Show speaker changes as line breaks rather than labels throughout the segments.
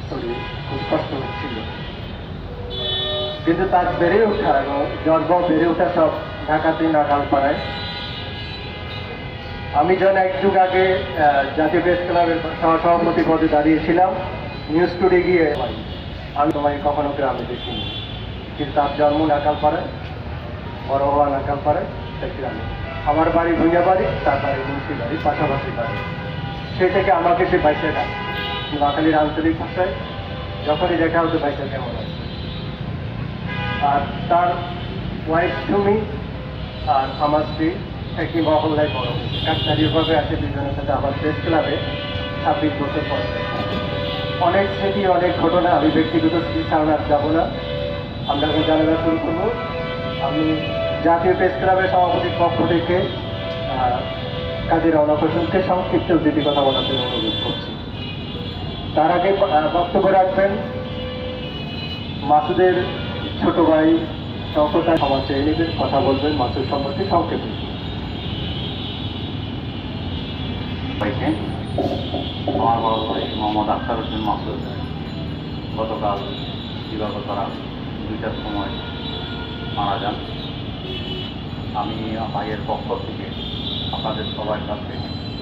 শরীর খুব কষ্ট হচ্ছিল, কিন্তু তার বেড়ে ওঠা এবং জন্ম বেড়ে ওঠা সব ঢাকাতে নাগালপাড়ায়। আমি যখন এক যুগ আগে জাতীয় প্রেস ক্লাবের সহসভাপতি পদে দাঁড়িয়েছিলাম, নিউজ টুডে গিয়ে আমি তোমাকে কখনো গ্রামে দেখিনি, কিন্তু তার জন্ম নাকালপাড়ায়, বড় হওয়া নাকালপাড়ায়, তাই গ্রামে। আমার বাড়ি ভুইয়া বাড়ি, তার বাড়ি মুন্সি বাড়ি, পাশাপাশি বাড়ি। সে থেকে আমাকে সে বাইসে ডাক, নোয়াখালীর আঞ্চলিক ভাষায় যখনই দেখা হতো বাইসে কেমন আছে। আর তার ওয়াইফ সুমি আর আমার স্ত্রী একই মহল্লায় বড় হয়েছে, কাকতালীয়ভাবে আছে দুজনের সাথে আমার প্রেস ক্লাবে 26 বছর পর। অনেক স্মৃতি, অনেক ঘটনা, আমি ব্যক্তিগত স্মৃতি ছাড়া আর যাবো না। আমরা জানালা শুরু করবো। আমি জাতীয় প্রেস ক্লাবের সভাপতির পক্ষ থেকে কাজী রওনক হোসেনকে সংক্ষিপ্ত দুটি কথা বলার জন্য অনুরোধ করছি। তার আগে বক্তব্য রাখবেন মাসুদের ছোট ভাই শওকত, ক্ষমা চেয়ে নেবেন, কথা বলবেন মাসুদ সম্পর্কে সংক্ষেপে।
আমার বড় ভাই মোহাম্মদ আখতার হোসেন মাসুদ গতকাল দিবাগত রাত 2টার সময় মারা যান। আমি ভাইয়ের পক্ষ থেকে আপনাদের সবার কাছে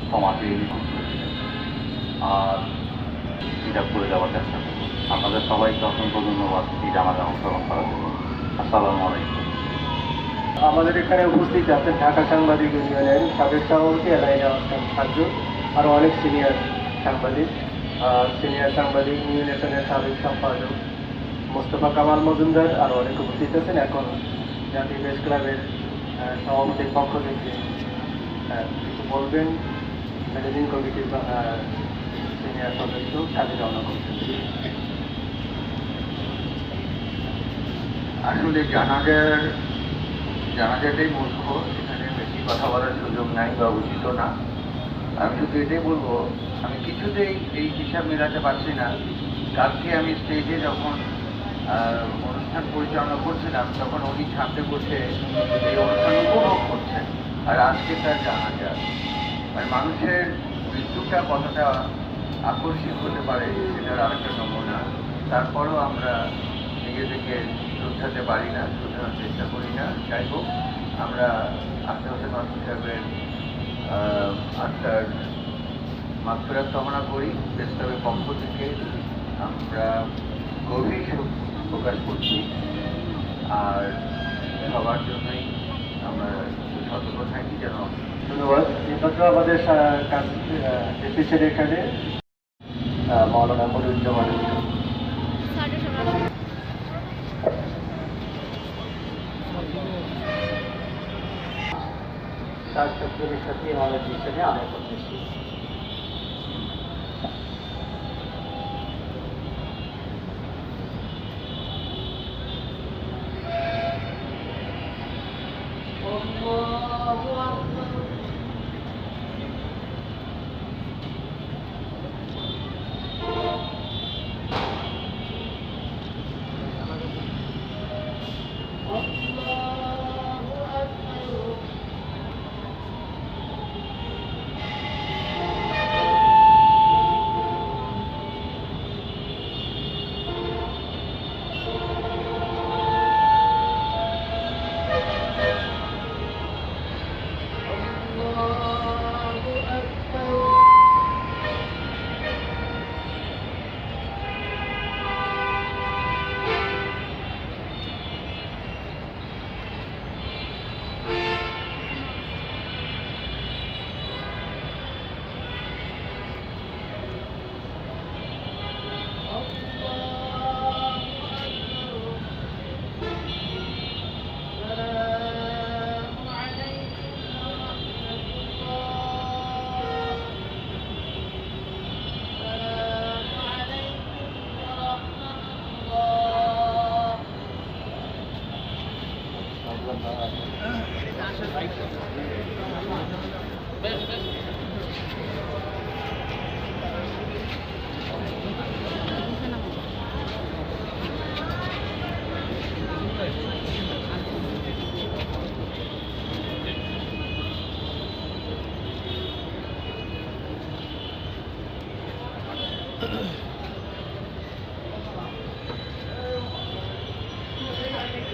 ক্ষমা চেয়ে নিলাম আর এটা করে যাওয়ার চেষ্টা করব। আপনাদের সবাইকে অসংখ্য ধন্যবাদ এই জানাজা অংশগ্রহণ করার জন্য। আসসালামু আলাইকুম।
আমাদের এখানে উপস্থিত আছেন ঢাকা সাংবাদিক ইউনিয়নের সাবেক সভাপতি এলাইন সাহায্য, আরও অনেক সিনিয়র সাংবাদিক নিউ নেশনের সাবেক সম্পাদক মোস্তফা কামাল মজুমদার, আরও অনেক উপস্থিত আছেন। এখন জাতীয় প্রেস ক্লাবের সভাপতির পক্ষ থেকে কিছু বলবেন ম্যানেজিং কমিটির সিনিয়র সদস্য কাজী রওনক হোসেন।
আসলে জানাজাটাই বলবো, এখানে বেশি কথা বলার সুযোগ নাই বা উচিত না। আমি শুধু এটাই বলবো, আমি কিছুতেই এই হিসাব মেলাতে পারছি না। কালকে আমি স্টেজে যখন অনুষ্ঠান পরিচালনা করছিলাম, তখন উনি সামনে বসে এই অনুষ্ঠান উপভোগ করছেন, আর আজকে তার জানাজা। মানে মানুষের মৃত্যুটা কতটা আকস্মিক হতে পারে সেটার আরেকটা নমুনা। তারপরও আমরা নিজেদেরকে শুধরাতে পারি না, শুধরানোর চেষ্টা করি না। যাই হোক, আমরা আখতার হোসেন মাসুদ সাহেবের আত্মার মাগফিরাত কামনা করি। প্রেস ক্লাবের পক্ষ থেকে আমরা গভীর শোক প্রকাশ করছি, আর সবার জন্যই আমরা সতর্ক থাকি যেন।
ধন্যবাদ। এমাত্র আমাদের এসেছেন এখানে মৌলানা মনিরুজ্জামান। তার ছাত্রদের সাথে আমাদের পিছনে আদায় করতেছি।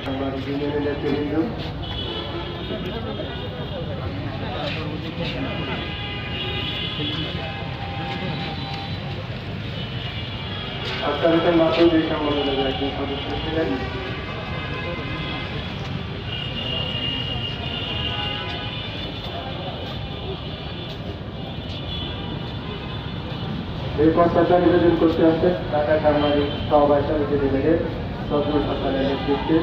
সাংবাদিক ইউনিয়নের নেতৃবৃন্দ, আখতার হোসেন মাসুদ এই সংগঠনের একজন সদস্য ছিলেন। এই প্রস্তাবটা নিবেদন করতে আসছে ঢাকা সাংবাদিক সমবায় সমিতি লিমিটেড সজরুল হাসানের নেতৃত্বে।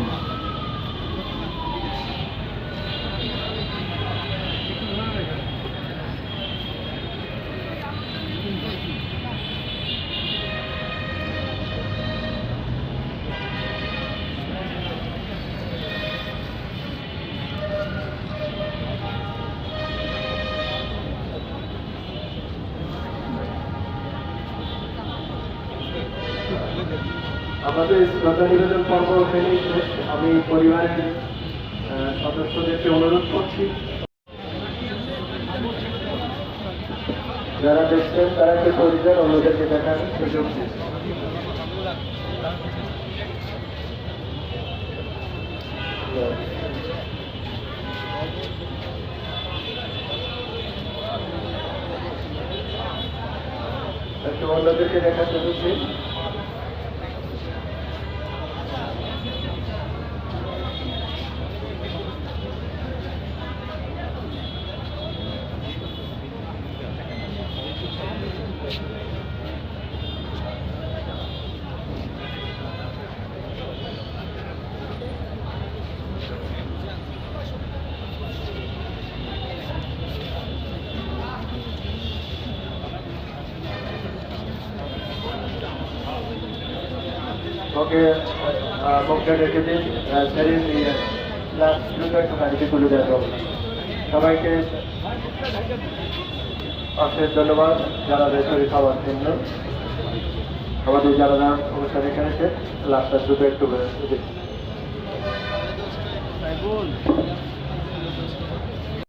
আমাদের শ্রদ্ধা নিবেদন পর্ব এখানেই শেষ। আমি পরিবারের সদস্যদেরকে অনুরোধ করছি, যারা দেখছেন তারা একটু পরিবার অন্যদেরকে দেখার সুযোগ দিন। একটু অন্যদেরকে দেখার সুযোগ দিন। ওকে, বক্তা রেখে দিন, শরীর দ্রুত একটু গাড়িতে তুলে দেওয়া হবে। সবাইকে অশেষ ধন্যবাদ যারা বেসরকারি খাওয়ার জন্য। আমাদের যারা অনুষ্ঠান এখানে শেষ, লাস্টটা দ্রুত একটু